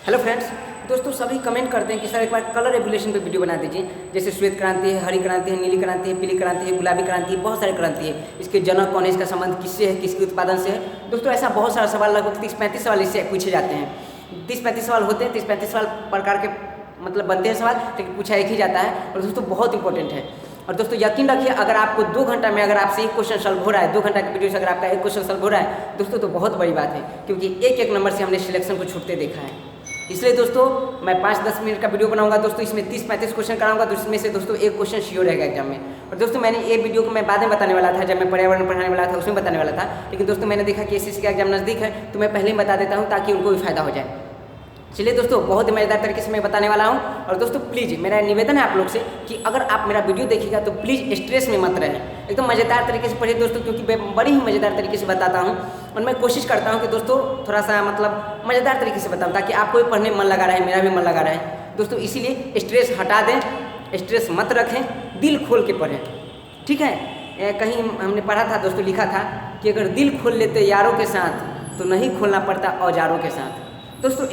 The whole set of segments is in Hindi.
हेलो फ्रेंड्स, दोस्तों सभी कमेंट करते हैं कि सर एक बार कलर रेगुलेशन पे वीडियो बना दीजिए। जैसे श्वेत क्रांति है, हरी क्रांति है, नीली क्रांति है, पीली क्रांति है, गुलाबी क्रांति है, बहुत सारी क्रांति है। इसके जनक कौन है, इसका संबंध किससे है, किसके उत्पादन से है। दोस्तों ऐसा बहुत सारा सवाल, लगभग 30-35 सवाल इससे पूछे जाते हैं। 30-35 सवाल होते हैं, 30-35 सवाल प्रकार के मतलब बनते हैं सवाल, लेकिन पूछा एक ही जाता है और दोस्तों बहुत इंपॉर्टेंट है। और दोस्तों यकीन रखिए, अगर आपको 2 घंटा में अगर आपसे एक क्वेश्चन सॉल्व हो रहा है, 2 घंटा की वीडियो से अगर आपका एक क्वेश्चन सॉल्व हो रहा है दोस्तों, तो बहुत बड़ी बात है, क्योंकि एक नंबर से हमने सिलेक्शन को छूटते देखा है। इसलिए दोस्तों मैं 5-10 मिनट का वीडियो बनाऊंगा दोस्तों, इसमें 30-35 क्वेश्चन कराऊंगा, तो इसमें से दोस्तों एक क्वेश्चन श्योर रहेगा एग्जाम में। और दोस्तों मैंने ये वीडियो को मैं बाद में बताने वाला था, जब मैं पर्यावरण पढ़ाने वाला था उसमें बताने वाला था, लेकिन दोस्तों मैंने देखा कि एसएससी का एग्जाम नज़दीक है, तो मैं पहले ही बता देता हूँ ताकि उनको भी फायदा हो जाए। चलिए दोस्तों, बहुत ही मज़ेदार तरीके से मैं बताने वाला हूँ। और दोस्तों प्लीज़ मेरा निवेदन है आप लोग से कि अगर आप मेरा वीडियो देखिएगा तो प्लीज़ स्ट्रेस में मत रहें, एकदम मज़ेदार तरीके से पढ़िए दोस्तों, क्योंकि मैं बड़ी ही मज़ेदार तरीके से बताता हूँ। और मैं कोशिश करता हूँ कि दोस्तों थोड़ा सा मतलब मज़ेदार तरीके से बताऊँ, ताकि आपको भी पढ़ने में मन लगा रहे, मेरा भी मन लगा रहे दोस्तों। इसीलिए स्ट्रेस हटा दें, स्ट्रेस मत रखें, दिल खोल के पढ़ें, ठीक है। कहीं हमने पढ़ा था दोस्तों, लिखा था कि अगर दिल खोल लेते यारों के साथ तो नहीं खोलना पड़ता औजारों के साथ। दोस्तों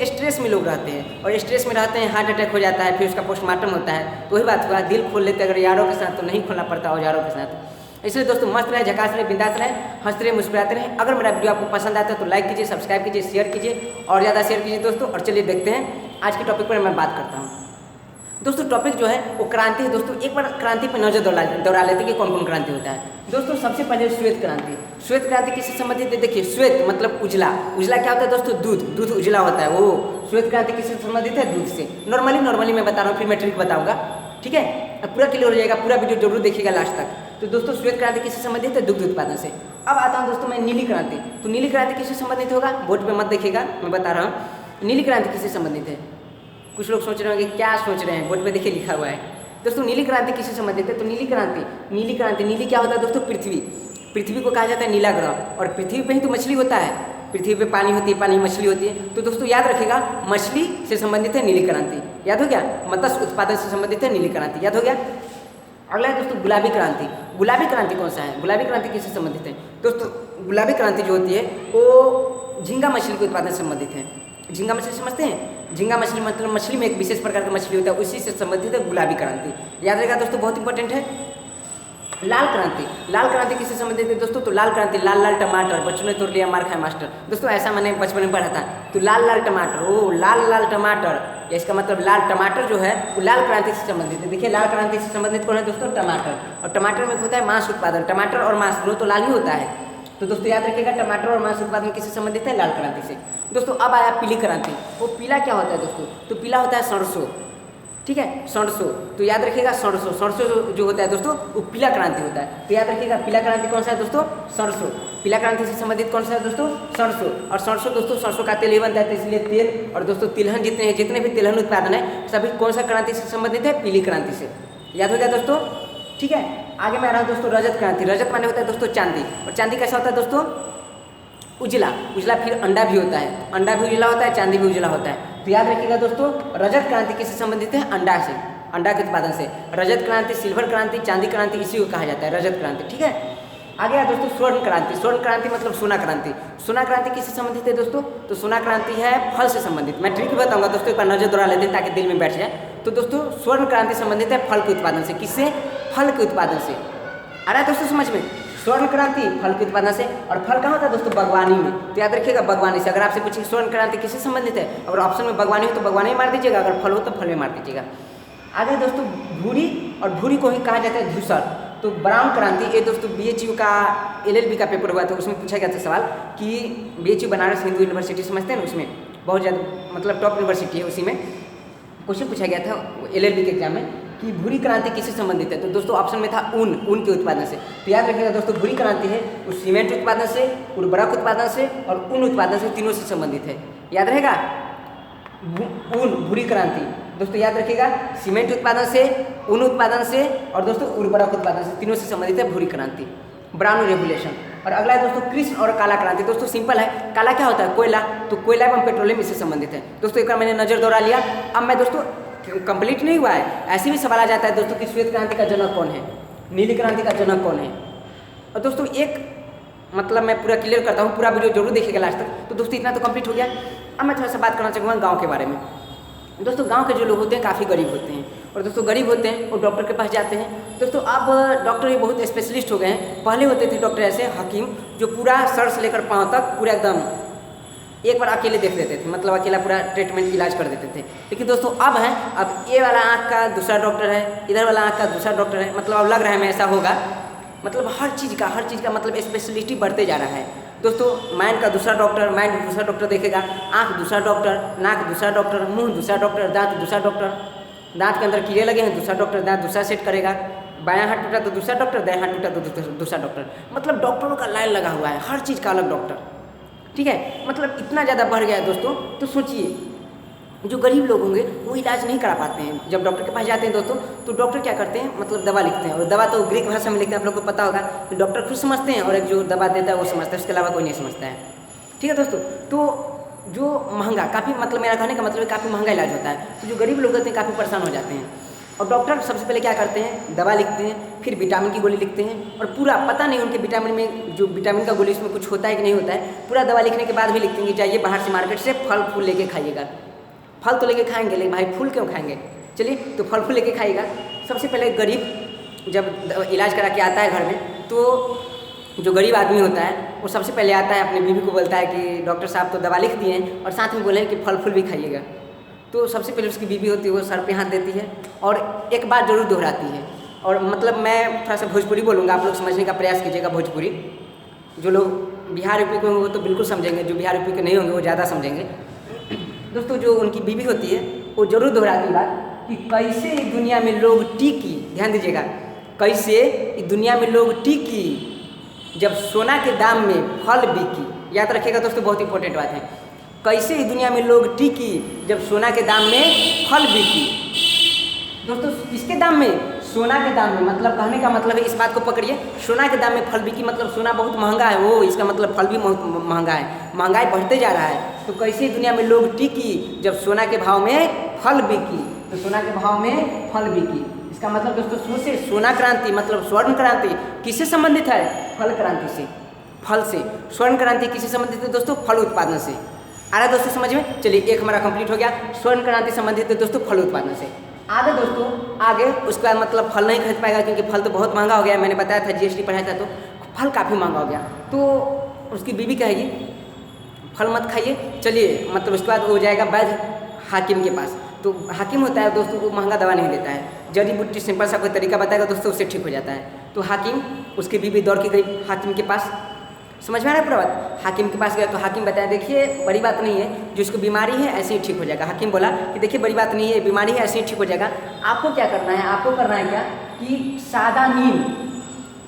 स्ट्रेस में लोग रहते हैं और स्ट्रेस में रहते हैं, हार्ट अटैक हो जाता है, फिर उसका पोस्टमार्टम होता है। तो वही बात हुआ, दिल खोल लेते अगर यारों के साथ तो नहीं खोलना पड़ता औजारों के साथ। इसलिए दोस्तों मस्त रहे, झकास रहे, बिंदास रहे, हंसते रहे, मुस्कुराते रहे। अगर मेरा वीडियो आपको पसंद आता है तो लाइक कीजिए, सब्सक्राइब कीजिए, शेयर कीजिए और ज़्यादा शेयर कीजिए दोस्तों। और चलिए देखते हैं आज के टॉपिक पर मैं बात करता हूँ। दोस्तों टॉपिक जो है वो क्रांति है। दोस्तों एक बार क्रांति पर नजर दौड़ा लेते हैं कि कौन कौन क्रांति होता है। दोस्तों सबसे पहले श्वेत क्रांति। श्वेत क्रांति किससे संबंधित है? देखिए, श्वेत मतलब उजला। उजला क्या होता है दोस्तों? दूध उजला होता है वो। श्वेत क्रांति किससे संबंधित है? दूध से। नॉर्मली मैं बता रहा हूँ, फिर मैं ट्रिक बताऊंगा, ठीक है। अब पूरा क्लियर हो जाएगा, पूरा वीडियो जरूर देखिएगा लास्ट तक। तो दोस्तों श्वेत क्रांति किससे संबंधित है? दुग्ध उत्पादन से। अब आता हूँ दोस्तों मैं नीली क्रांति। तो नीली क्रांति किससे संबंधित होगा? बोर्ड पे मत देखिएगा, मैं बता रहा हूँ नीली क्रांति किससे संबंधित है। कुछ लोग सोच रहे होंगे क्या सोच रहे हैं, बोर्ड पे देखिए लिखा हुआ है। दोस्तों नीली क्रांति किससे संबंधित है? तो नीली क्रांति नीली क्या होता है दोस्तों? पृथ्वी को कहा जाता है नीला ग्रह। और पृथ्वी पे ही तो मछली होता है, पृथ्वी पे पानी होती है, पानी में मछली होती है। तो दोस्तों याद रखिएगा, मछली से संबंधित है नीली क्रांति, याद हो गया। मत्स्य उत्पादन से संबंधित है नीली क्रांति, याद हो गया। अगला है दोस्तों गुलाबी क्रांति। गुलाबी क्रांति कौन सा है? गुलाबी क्रांति किससे संबंधित है? दोस्तों गुलाबी क्रांति जो होती है वो झींगा मछली के उत्पादन से संबंधित है। झींगा मछली समझते हैं? झींगा मछली मतलब मछली में एक विशेष प्रकार का मछली होता है, उसी से संबंधित है गुलाबी क्रांति, याद रहेगा दोस्तों, बहुत इंपॉर्टेंट है। लाल क्रांति किससे संबंधित है दोस्तों? तो लाल क्रांति, लाल टमाटर, बच्चों ने तोड़ लिया मार खाए मास्टर। दोस्तों ऐसा मैंने बचपन में पढ़ा था। तो लाल टमाटर, ओ लाल टमाटर, इसका मतलब लाल टमाटर जो है वो लाल क्रांति से संबंधित है। देखिए लाल क्रांति से संबंधित कौन है दोस्तों? टमाटर। और टमाटर में होता है मांस उत्पादन। टमाटर और मांस दोनों तो लाल ही होता है। तो दोस्तों याद रखिएगा, टमाटर और मांस उत्पादन किससे संबंधित है? लाल क्रांति से। दोस्तों अब आया पीली क्रांति। वो पीला क्या होता है दोस्तों? तो पीला होता है सरसों, ठीक है, सरसों। तो याद रखिएगा सरसों जो होता है दोस्तों वो पीला क्रांति होता है। तो याद रखिएगा पीला क्रांति कौन सा है दोस्तों? सरसों। पीला क्रांति से संबंधित कौन सा है दोस्तों? सरसों। और सरसों दोस्तों, सरसों का तेल ही बनता है, तो इसलिए तेल। और दोस्तों तिलहन जितने भी तिलहन उत्पादन है सभी कौन सा क्रांति से संबंधित है? पीली क्रांति से, याद हो गया दोस्तों, ठीक है। आगे मैं आ रहा हूँ दोस्तों रजत क्रांति। रजत माने होता है दोस्तों चांदी। और चांदी कैसा होता है दोस्तों? उजला। फिर अंडा भी होता है, अंडा भी उजला होता है, चांदी भी उजला होता है। तो याद रखिएगा दोस्तों, रजत क्रांति किससे संबंधित है? अंडा से, अंडा के उत्पादन से। रजत क्रांति, सिल्वर क्रांति, चांदी क्रांति, इसी को कहा जाता है रजत क्रांति, ठीक है। आगे है दोस्तों स्वर्ण क्रांति। स्वर्ण क्रांति मतलब सोना क्रांति। सोना क्रांति किससे संबंधित है दोस्तों? तो सोना क्रांति है फल से संबंधित। मैं ट्रिक बताऊंगा दोस्तों, एक बार नजर दौड़ा लेते हैं ताकि दिल में बैठ जाए। तो दोस्तों स्वर्ण क्रांति संबंधित है फल के उत्पादन से। किससे? फल के उत्पादन से। आ रहा है दोस्तों समझ में? स्वर्ण क्रांति फल के उत्पादन से। और फल कहाँ होता है दोस्तों? बागवानी में। तो याद रखिएगा बागवानी से। अगर आपसे पूछे स्वर्ण क्रांति किससे संबंधित है, अगर ऑप्शन में बागवानी हो तो बागवानी में मार दीजिएगा, अगर फल हो तो फल में मार दीजिएगा। आगे दोस्तों भूरी, और भूरी को ही कहा जाता है धूसर। तो ब्राउन क्रांति, ये दोस्तों BHU का LLB का पेपर हुआ था, उसमें पूछा गया था सवाल कि BHU बनारस हिंदू यूनिवर्सिटी समझते हैं ना, उसमें बहुत ज़्यादा मतलब टॉप यूनिवर्सिटी है, उसी में क्वेश्चन पूछा गया था LLB के एग्जाम में कि भूरी क्रांति किससे संबंधित है। तो दोस्तों ऑप्शन में था ऊन के उत्पादन से। तो याद रखिएगा दोस्तों, भूरी क्रांति है उस सीमेंट उत्पादन से, उर्वरक उत्पादन से और ऊन उत्पादन से, तीनों से संबंधित है, याद रहेगा। भूरी क्रांति दोस्तों याद रखिएगा, सीमेंट उत्पादन से, ऊन उत्पादन से और दोस्तों उर्वरक उत्पादन से, तीनों से संबंधित है भूरी क्रांति। Brown revolution. और अगला है दोस्तों कृष्ण और काला क्रांति। दोस्तों सिंपल है, काला क्या होता है? कोयला। तो कोयला एवं पेट्रोलियम इससे संबंधित है। दोस्तों एक बार मैंने नजर दौड़ा लिया। अब मैं दोस्तों कंप्लीट नहीं हुआ है, ऐसे भी सवाल आ जाता है दोस्तों कि श्वेत क्रांति का जनक कौन है, नीली क्रांति का जनक कौन है। और दोस्तों एक मतलब मैं पूरा क्लियर करता हूँ, पूरा वीडियो जरूर देखिएगा लास्ट तक। तो दोस्तों इतना तो कंप्लीट हो गया। अब मैं थोड़ा सा बात करना चाहूँगा गाँव के बारे में। दोस्तों गांव के जो लोग होते हैं काफ़ी गरीब होते हैं, और दोस्तों गरीब होते हैं वो डॉक्टर के पास जाते हैं। दोस्तों अब डॉक्टर ये बहुत स्पेशलिस्ट हो गए हैं। पहले होते थे डॉक्टर ऐसे हकीम जो पूरा सर से लेकर पाँव तक पूरा एकदम एक बार अकेले देख लेते थे, मतलब अकेला पूरा ट्रीटमेंट इलाज कर देते थे। लेकिन दोस्तों अब है, अब ये वाला आँख का दूसरा डॉक्टर है, इधर वाला आँख का दूसरा डॉक्टर है। मतलब अब लग रहा है हमें ऐसा होगा, मतलब हर चीज़ का मतलब स्पेशलिटी बढ़ते जा रहा है। दोस्तों माइंड का दूसरा डॉक्टर, माइंड दूसरा डॉक्टर देखेगा, आँख दूसरा डॉक्टर, नाक दूसरा डॉक्टर, मुंह दूसरा डॉक्टर, दांत दूसरा डॉक्टर, दांत के अंदर कीड़े लगे हैं दूसरा डॉक्टर, दांत दूसरा सेट करेगा, बायां हाथ टूटा तो दूसरा डॉक्टर, दायां हाथ टूटा तो दूसरा डॉक्टर। मतलब डॉक्टरों का लाइन लगा हुआ है, हर चीज़ का अलग डॉक्टर। ठीक है, मतलब इतना ज़्यादा बढ़ गया है दोस्तों। तो सोचिए जो गरीब लोग होंगे वो इलाज नहीं करा पाते हैं। जब डॉक्टर के पास जाते हैं दोस्तों तो डॉक्टर क्या करते हैं, मतलब दवा लिखते हैं, और दवा तो ग्रीक भाषा में लिखते हैं, आप लोग को पता होगा। तो डॉक्टर खुद समझते हैं और एक जो दवा देता है वो समझता है, उसके अलावा कोई नहीं समझता है। ठीक है दोस्तों, तो जो महंगा काफ़ी, मतलब मेरा कहने का मतलब है काफ़ी महंगा इलाज होता है। तो जो गरीब लोग होते हैं काफ़ी परेशान हो जाते हैं, और डॉक्टर सबसे पहले क्या करते हैं, दवा लिखते हैं, फिर विटामिन की गोली लिखते हैं, और पूरा पता नहीं उनके विटामिन में, जो विटामिन का गोली उसमें कुछ होता है कि नहीं होता है। पूरा दवा लिखने के बाद भी लिखते हैं कि जाइए बाहर से मार्केट से फल फूल लेके खाइएगा। फल तो लेके खाएंगे, लेकिन भाई फूल क्यों खाएंगे? चलिए, तो फल फूल लेके खाइएगा। सबसे पहले गरीब जब इलाज करा के आता है घर में, तो जो गरीब आदमी होता है वो सबसे पहले आता है, अपनी बीवी को बोलता है कि डॉक्टर साहब तो दवा लिख दिए हैं और साथ में बोले हैं कि फल फूल भी खाइएगा। तो सबसे पहले उसकी बीवी होती है वो सर पे हाथ देती है और एक बात जरूर दोहराती है। और मतलब मैं थोड़ा सा भोजपुरी बोलूँगा, आप लोग समझने का प्रयास कीजिएगा भोजपुरी। जो लोग बिहार यूपी के होंगे वो तो बिल्कुल समझेंगे, जो बिहार यूपी के नहीं होंगे वो ज़्यादा समझेंगे। दोस्तों जो उनकी बीवी होती है वो जरूर दोहराती बात कि कैसे इस दुनिया में लोग टिकी, ध्यान दीजिएगा, कैसे इस दुनिया में लोग टिकी जब सोना के दाम में फल बिकी। याद रखिएगा दोस्तों, बहुत इंपॉर्टेंट बात है। कैसे इस दुनिया में लोग टिकी जब सोना के दाम में फल बिकी। दोस्तों किसके दाम में? सोना के दाम में। मतलब कहने का मतलब है, इस बात को पकड़िए, सोना के दाम में फल बिकी मतलब सोना बहुत महंगा है, वो इसका मतलब फल भी बहुत महंगा है, महंगाई बढ़ते जा रहा है। तो कैसे दुनिया में लोग टिकी जब सोना के भाव में फल बिकी। तो सोना के भाव में फल बिकी, इसका मतलब दोस्तों शुरू से सोना क्रांति मतलब स्वर्ण क्रांति किससे संबंधित है? फल क्रांति से, फल से। स्वर्ण क्रांति किससे संबंधित है दोस्तों? फल उत्पादन से। आ रहा है दोस्तों समझ में? चलिए एक हमारा कंप्लीट हो गया, स्वर्ण क्रांति संबंधित है दोस्तों फल उत्पादन से। आगे दोस्तों आगे उसके बाद मतलब फल नहीं खरीद पाएगा क्योंकि फल तो बहुत महंगा हो गया। मैंने बताया था, जीएसटी पढ़ाया था, तो फल काफ़ी महंगा हो गया। तो उसकी बीवी कहेगी फल मत खाइए। चलिए मतलब उसके बाद वो जाएगा वैद्य हाकिम के पास। तो हाकिम होता है दोस्तों, वो महंगा दवा नहीं देता है, जड़ी बूटी सिंपल सा कोई तरीका बताएगा दोस्तों, उससे ठीक हो जाता है। तो हाकिम, उसकी बीवी दौड़ के गई हाकिम के पास। समझ में आ रहा है पूरा बात? हाकिम के पास गया तो हाकिम बताया देखिए बड़ी बात नहीं है, जिसको बीमारी है ऐसे ही ठीक हो जाएगा। हाकिम बोला कि देखिए बड़ी बात नहीं है, बीमारी है ऐसे ही ठीक हो जाएगा। आपको क्या करना है? आपको करना है क्या कि सादा नीम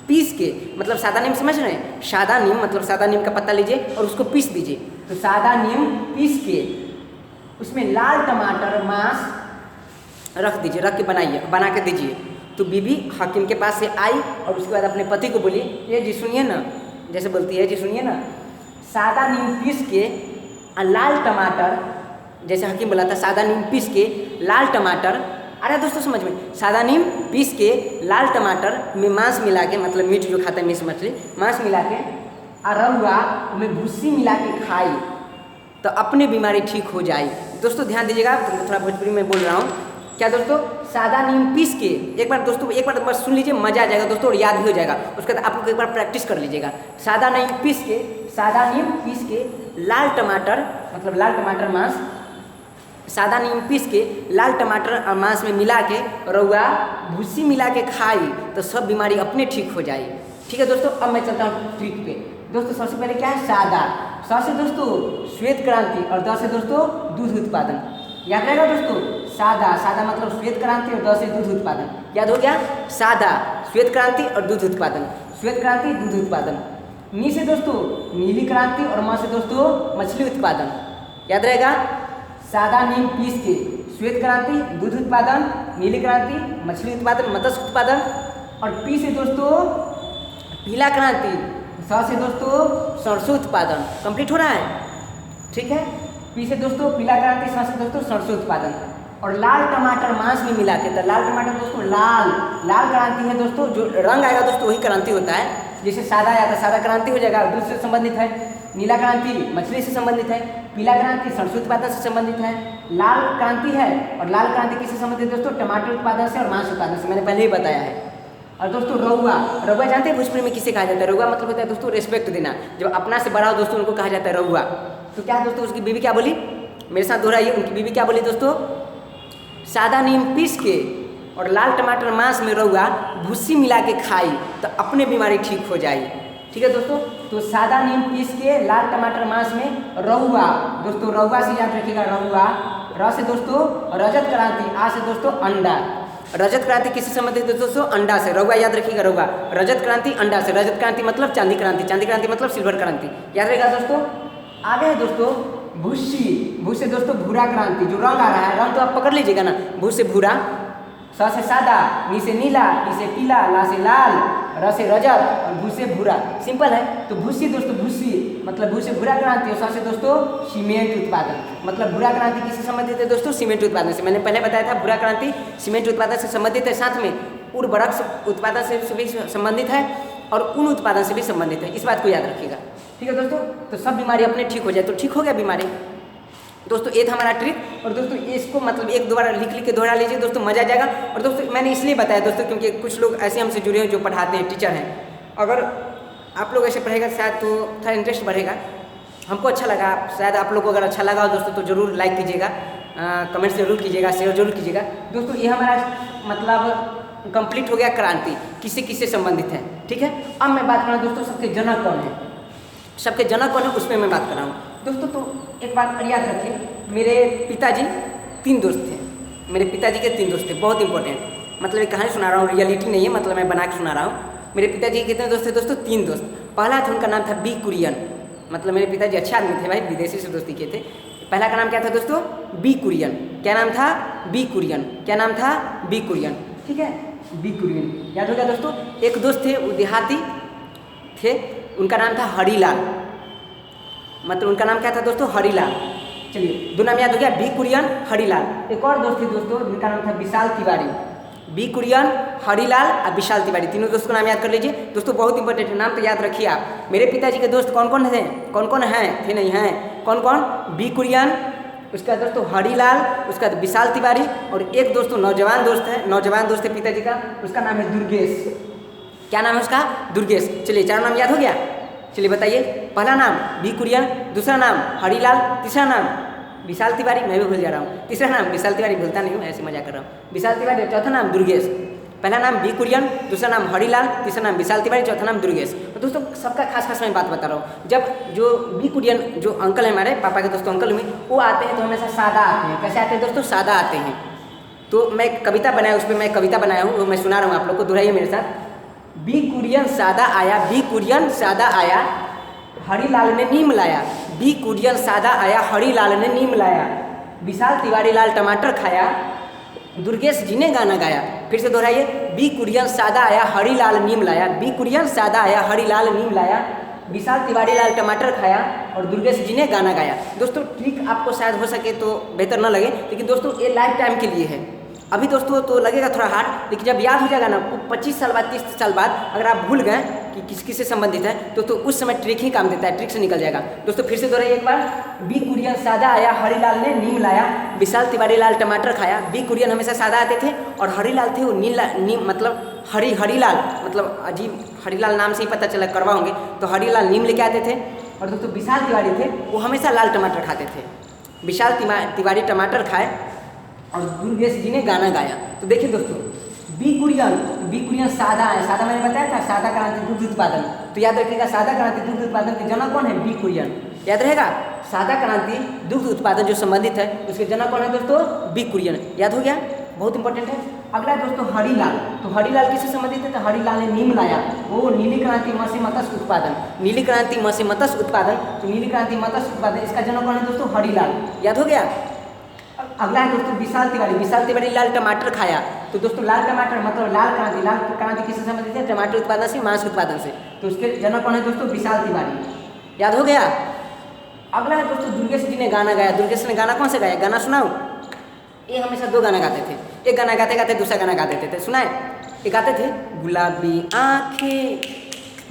पीस के, मतलब सादा नीम समझ रहे हैं? सादा नीम मतलब सादा नीम का पत्ता लीजिए और उसको पीस दीजिए। तो सादा नीम पीस के उसमें लाल टमाटर मांस रख दीजिए, रख के बना के दीजिए। तो बीबी हाकिम के पास से आई और उसके बाद अपने पति को बोली, ये जी सुनिए ना, जैसे बोलती है जी सुनिए ना, सादा नीम पीस के लाल टमाटर, जैसे हाकिम बोला था सादा नीम पीस के लाल टमाटर, अरे दोस्तों समझ में, सादा नीम पीस के लाल टमाटर में मांस मिला के, मतलब मीट जो खाता है मीट मछली, मांस मिला के अरहुआ में भूसी मिला के खाई तो अपनी बीमारी ठीक हो जाए। दोस्तों ध्यान दीजिएगा, तो थोड़ा भोजपुरी में बोल रहा हूँ। क्या दोस्तों? सादा नीम पीस के, एक बार दोस्तों एक बार बस सुन लीजिए, मजा आ जाएगा दोस्तों और याद भी हो जाएगा। उसके बाद आप लोग एक बार प्रैक्टिस कर लीजिएगा। सादा नीम पीस के लाल टमाटर, मतलब लाल टमाटर मांस, सादा नीम पीस के लाल टमाटर और मांस में मिला के रउआ भूसी मिला के खाई तो सब बीमारी अपने ठीक हो जाए। ठीक है दोस्तों, अब मैं चलता हूँ ट्रिक पे। दोस्तों सबसे पहले क्या है? सादा, स से दोस्तों श्वेत क्रांति और द से दोस्तों दूध उत्पादन। याद रहेगा दोस्तों, सादा, सादा मतलब श्वेत क्रांति और द से दूध उत्पादन। याद हो गया? सादा, श्वेत क्रांति और दूध उत्पादन, श्वेत क्रांति दूध उत्पादन। नी से दोस्तों नीली क्रांति और म से दोस्तों मछली उत्पादन। याद रहेगा? सादा नीम पीस के श्वेत क्रांति दूध उत्पादन, नीली क्रांति मछली उत्पादन मत्स्य उत्पादन, और पी से दोस्तों पीला क्रांति, स से दोस्तों सरसों उत्पादन। कंप्लीट हो रहा है? ठीक है, पी से दोस्तों पीला क्रांति, स से दोस्तों सरसों उत्पादन, और लाल टमाटर मांस में मिला के, तो लाल टमाटर दोस्तों लाल क्रांति है दोस्तों, जो रंग आएगा दोस्तों वही क्रांति होता है। जैसे सादा आया था सादा क्रांति हो जाएगा, दूध से संबंधित है। नीला क्रांति मछली से संबंधित है, पीला क्रांति सरसों उत्पादन से संबंधित है, लाल क्रांति है और लाल क्रांति किससे संबंधित है दोस्तों? टमाटर उत्पादन से और मांस उत्पादन से, मैंने पहले ही बताया है। और दोस्तों रउआ, रउआ जानते हैं भोजपुरी में किसे कहा जाता है? रउआ मतलब होता है दोस्तों रेस्पेक्ट देना, जब अपना से बड़ा हो दोस्तों उनको कहा जाता है रउआ। तो क्या दोस्तों उसकी बीवी क्या बोली? मेरे साथ दोहराइए, उनकी बीवी क्या बोली दोस्तों? सादा नीम पीस के और लाल टमाटर मांस में रउआ भूसी मिला के खाई तो अपने बीमारी ठीक हो जाई। ठीक है दोस्तों, तो सादा नीम पीस के लाल टमाटर मांस में रउआ, दोस्तों रउआ से याद रखिएगा, रउआ, र से दोस्तों रजत क्रांति, आ से दोस्तों अंडा। रजत क्रांति किससे संबंधित है दोस्तों? अंडा से। रउआ याद रखिएगा, रउआ, रजत क्रांति अंडा से। रजत क्रांति मतलब चांदी क्रांति, चांदी क्रांति मतलब सिल्वर क्रांति, याद रहेगा दोस्तों। आगे है दोस्तों भूसी, भू से दोस्तों भूरा क्रांति, जो रंग आ रहा है, रंग तो आप पकड़ लीजिएगा ना, भू से भूरा, स से सादा, नी से नीला, टी से पीला, ला से लाल, र से रजत और भू से भूरा। सिंपल है। तो भूसी दोस्तों, भूसी मतलब भू से भूरा क्रांति और स से दोस्तों सीमेंट उत्पादन, मतलब भूरा क्रांति किससे संबंधित है दोस्तों? सीमेंट उत्पादन से। मैंने पहले बताया था भूरा क्रांति सीमेंट उत्पादन से संबंधित है, साथ में उर्वरक उत्पादन से भी संबंधित है और ऊन उत्पादन से भी संबंधित है, इस बात को याद रखिएगा। ठीक है दोस्तों, तो सब बीमारी अपने ठीक हो जाए तो ठीक हो गया बीमारी दोस्तों। ये था हमारा ट्रिक। और दोस्तों इसको मतलब एक दोबारा लिख के दोहरा लीजिए दोस्तों, मजा आ जाएगा। और दोस्तों मैंने इसलिए बताया दोस्तों क्योंकि कुछ लोग ऐसे हमसे जुड़े हैं जो पढ़ाते हैं, टीचर हैं। अगर आप लोग ऐसे पढ़ेगा शायद तो थोड़ा इंटरेस्ट बढ़ेगा, हमको अच्छा लगा, शायद आप लोग को अगर अच्छा लगा हो दोस्तों तो ज़रूर लाइक कीजिएगा, कमेंट्स जरूर कीजिएगा, शेयर जरूर कीजिएगा दोस्तों। ये हमारा मतलब कंप्लीट हो गया क्रांति किससे किससे संबंधित है। ठीक है, अब मैं बात कर रहा हूँ दोस्तों सबके जनक कौन है, सबके जनक कौन है उसमें मैं बात कर रहा हूँ दोस्तों। तो एक बात याद रखिए, मेरे पिताजी 3 दोस्त थे, मेरे पिताजी के 3 दोस्त थे, बहुत इंपॉर्टेंट, मतलब एक कहानी सुना रहा हूँ, रियलिटी नहीं है, मतलब मैं बना के सुना रहा हूँ। मेरे पिताजी के कितने दोस्त थे दोस्तों? 3 दोस्त। पहला था, उनका नाम था बी कुरियन, मतलब मेरे पिताजी अच्छे आदमी थे भाई, विदेशी से दोस्ती किए थे। पहला का नाम क्या था दोस्तों? बी कुरियन। क्या नाम था? बी कुरियन। क्या नाम था? बी कुरियन। ठीक है, बी कुरियन याद हो गया दोस्तों। एक दोस्त थे, वो देहाती थे, उनका नाम था हरीलाल, मतलब उनका नाम क्या था दोस्तों? हरीलाल। चलिए, 2 नाम याद हो गया, बी कुरियन, हरीलाल। एक और दोस्त थे दोस्तों जिनका नाम था विशाल तिवारी। बी कुरियन, हरीलाल और विशाल तिवारी, तीनों दोस्तों का नाम याद कर लीजिए दोस्तों, बहुत इंपॉर्टेंट है, नाम तो याद रखिए आप। मेरे पिताजी के दोस्त कौन कौन थे? कौन कौन हैं? थे नहीं हैं, कौन कौन? बी कुरियन, उसका दोस्तों हरीलाल, उसका विशाल तिवारी, और एक दोस्तों नौजवान दोस्त है, नौजवान दोस्त है पिताजी का, उसका नाम है दुर्गेश। क्या नाम है उसका? दुर्गेश। चलिए 4 नाम याद हो गया। चलिए बताइए, पहला नाम बी कुरियन, दूसरा नाम हरीलाल, तीसरा नाम विशाल तिवारी, मैं भी भूल जा रहा हूँ, तीसरा नाम विशाल तिवारी, भूलता नहीं हूँ, ऐसे मजा कर रहा हूँ, विशाल तिवारी, चौथा नाम दुर्गेश। पहला नाम बी कुरियन, दूसरा नाम हरीलाल, तीसरा नाम विशाल तिवारी, चौथा नाम दुर्गेश। तो दोस्तों सबका खास मैं बात बता रहा हूँ। जब जो बी कुरियन जो अंकल है हमारे पापा के दोस्तों अंकल में, वो आते हैं तो हमेशा सादा आते हैं। कैसे आते हैं दोस्तों? सादा आते हैं। तो मैं कविता बनाया, उस पर मैं कविता बनाया हूँ, वो मैं सुना रहा हूँ आप लोग को, दोहराइए मेरे साथ। बी कुरियन सादा आया, बी कुरियन सादा आया, हरीलाल ने नीम लाया। बी कुरियन सादा आया, हरीलाल ने नीम लाया। विशाल तिवारी लाल टमाटर खाया, दुर्गेश जी ने गाना गाया। फिर से दोहराइए, बी कुरियन सादा आया, हरीलाल नीम लाया। बी कुरियन सादा आया, हरीलाल नीम लाया। विशाल तिवारी लाल टमाटर खाया और दुर्गेश जी ने गाना गाया। दोस्तों ट्रिक आपको शायद हो सके तो बेहतर न लगे, लेकिन दोस्तों ये लाइफ टाइम के लिए है। अभी दोस्तों तो लगेगा थोड़ा हार्ड, लेकिन जब याद हो जाएगा ना 25 साल बाद 30 साल बाद, अगर आप भूल गए कि किससे संबंधित है तो उस समय ट्रिक ही काम देता है, ट्रिक से निकल जाएगा। दोस्तों फिर से दोहराइए एक बार, बी कुरियन सादा आया, हरीलाल ने नीम लाया। विशाल तिवारी लाल टमाटर खाया। बी कुरियन हमेशा सादा आते थे और हरीलाल थे वो नीम मतलब हरीलाल, मतलब अजीब हरीलाल नाम से ही पता चला, करवा होंगे, तो हरीलाल नीम लेके आते थे। और दोस्तों विशाल तिवारी थे वो हमेशा लाल टमाटर खाते थे। विशाल तिवारी टमाटर खाए और दुर्गेश जी ने गाना गाया। तो देखिए दोस्तों, बी कुरियन सादा है, सादा मैंने बताया था, सादा क्रांति दुग्ध उत्पादन, तो याद रखिएगा सादा क्रांति दुग्ध उत्पादन के जनक कौन है? बी कुरियन। याद रहेगा, सादा क्रांति दुग्ध उत्पादन जो संबंधित है उसके जनक कौन है दोस्तों? बी कुरियन। याद हो गया, बहुत इंपॉर्टेंट है। अगला दोस्तों हरीलाल, तो हरीलाल किससे संबंधित है? तो हरीलाल ने नीम लाया, वो नीली क्रांति मत्स्य मत्स्य उत्पादन, नीली क्रांति मत्स्य मत्स्य उत्पादन, तो नीली क्रांति मत्स्य उत्पादन इसका जनक कौन है दोस्तों? हरीलाल। याद हो गया। अगला है दोस्तों विशाल तिवारी लाल टमाटर खाया। तो दोस्तों लाल टमाटर मतलब लाल क्रांति किससे संबंधित है? टमाटर उत्पादन से, मांस उत्पादन से, तो उसके जनक कौन है दोस्तों? विशाल तिवारी। याद हो गया। अगला है दोस्तों दुर्गेश जी ने गाना गाया। दुर्गेश ने गाना कौन सा गाया? गाना सुनाओ। ये हमेशा 2 गाना गाते थे, एक गाना गाते गाते दूसरा गाना गा देते थे, सुनाए? ये गाते थे, गुलाबी आंखें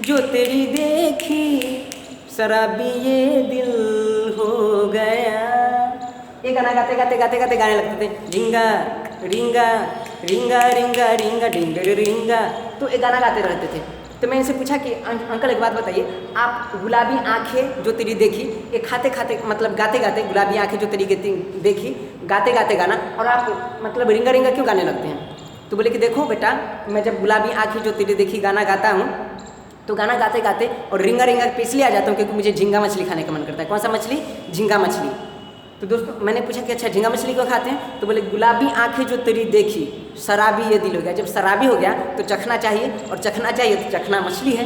जो तेरी देखी शराबी ये दिल हो गया। ये गाना गाते गाते गाते गाते गाने लगते थे, रिंगा रिंगा रिंगा रिंगा रिंगा डिंग रिंगा, तो ये गाना गाते रहते थे। तो मैं इनसे पूछा कि अंकल एक बात बताइए, आप गुलाबी आंखें जो तेरी देखी, ये खाते खाते मतलब गाते गाते गुलाबी आंखें जो तेरी देखी गाते गाते गाना, और आप मतलब रिंगा रिंगा क्यों गाने लगते हैं? तो बोले कि देखो बेटा, मैं जब गुलाबी आंखें जो तेरी देखी गाना गाता हूँ तो गाना गाते गाते और रिंगा रिंगा पे इसलिए आ जाता हूँ क्योंकि मुझे झींगा मछली खाने का मन करता है। कौन सा मछली? झींगा मछली। तो दोस्तों मैंने पूछा कि अच्छा झींगा मछली क्यों खाते हैं? तो बोले गुलाबी आंखें जो तेरी देखी शराबी ये दिल हो गया। जब शराबी हो गया तो चखना चाहिए, और चखना चाहिए तो चखना मछली है।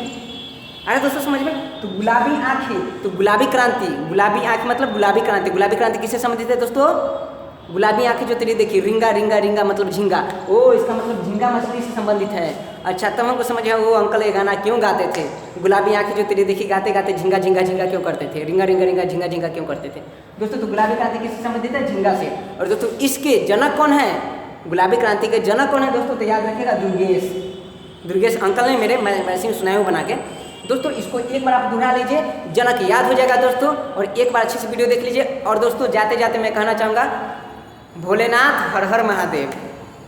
अरे दोस्तों समझ में? तो गुलाबी आंखें तो गुलाबी क्रांति, गुलाबी आंख मतलब गुलाबी क्रांति। गुलाबी क्रांति किससे संबंधित है दोस्तों? गुलाबी आंखें जो तेरी देखी, रिंगा रिंगा रिंगा मतलब झींगा। ओ इसका मतलब झींगा मछली से संबंधित है। अच्छा तब हमको समझ आया वो अंकल ये गाना क्यों गाते थे, गुलाबी आंखें जो तेरी देखी गाते गाते झींगा झींगा झींगा क्यों करते थे, रिंगा रिंगा रिंगा झींगा झींगा क्यों करते थे। दोस्तों तो गुलाबी क्रांति किससे संबंधित है? झींगा से। और दोस्तों इसके जनक कौन है? गुलाबी क्रांति के जनक कौन है दोस्तों? तो याद रखिएगा दुर्गेश। दुर्गेश अंकल ने मेरे, मैं वैसे ही सुनाया हूँ बना के। दोस्तों इसको एक बार आप दोहरा लीजिए, जनक याद हो जाएगा दोस्तों, और एक बार अच्छी से वीडियो देख लीजिए। और दोस्तों जाते जाते मैं कहना चाहूँगा भोलेनाथ हर हर महादेव,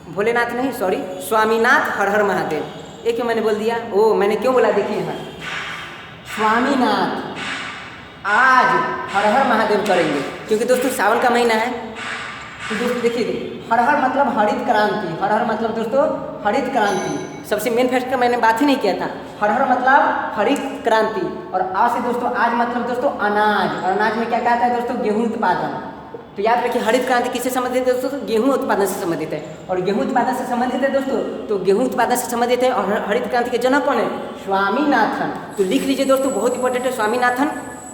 भोलेनाथ नहीं सॉरी स्वामीनाथ हर हर महादेव। ये क्यों मैंने बोल दिया? ओ मैंने क्यों बोला देखिए यहाँ स्वामीनाथ आज हर हर महादेव करेंगे क्योंकि दोस्तों सावन का महीना है। तो दोस्तों देखिए हर हर मतलब हरित क्रांति, हर हर मतलब दोस्तों हरित क्रांति। सबसे मेन फैक्ट का मैंने बात ही नहीं किया था। हर हर मतलब हरित क्रांति, और आज से दोस्तों आज मतलब दोस्तों अनाज, और अनाज में क्या कहता है दोस्तों? गेहूं उत्पादन। तो याद रखिए हरित क्रांति किससे संबंधित है दोस्तों? तो गेहूं उत्पादन से संबंधित है। और गेहूं उत्पादन से संबंधित है दोस्तों, तो गेहूं उत्पादन से संबंधित है। और हरित क्रांति के जनक कौन है? स्वामीनाथन। तो लिख लीजिए दोस्तों, बहुत इंपॉर्टेंट है। स्वामीनाथन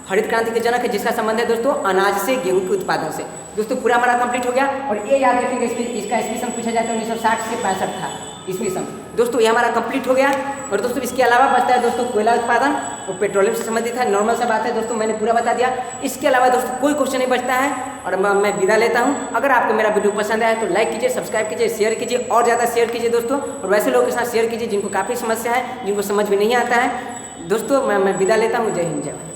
हरित क्रांति के जनक है जिसका संबंध है दोस्तों अनाज से, गेहूं के उत्पादन से। दोस्तों पूरा हमारा कंप्लीट हो गया। और ये याद रखिएगा इसका ईस्वी सन पूछा जाता है 1960 से 65 था ईस्वी सन। दोस्तों ये हमारा कंप्लीट हो गया। और दोस्तों इसके अलावा बचता है दोस्तों कोयला उत्पादन और पेट्रोलियम से संबंधित है। नॉर्मल सा बात है दोस्तों, मैंने पूरा बता दिया। इसके अलावा दोस्तों कोई क्वेश्चन नहीं बचता है और मैं विदा लेता हूँ। अगर आपको मेरा वीडियो पसंद आया तो लाइक कीजिए, सब्सक्राइब कीजिए, शेयर कीजिए, और ज़्यादा शेयर कीजिए दोस्तों। और वैसे लोगों के साथ शेयर कीजिए जिनको काफ़ी समस्या है, जिनको समझ में नहीं आता है। दोस्तों मैं विदा लेता हूँ। जय हिंद जय भारत।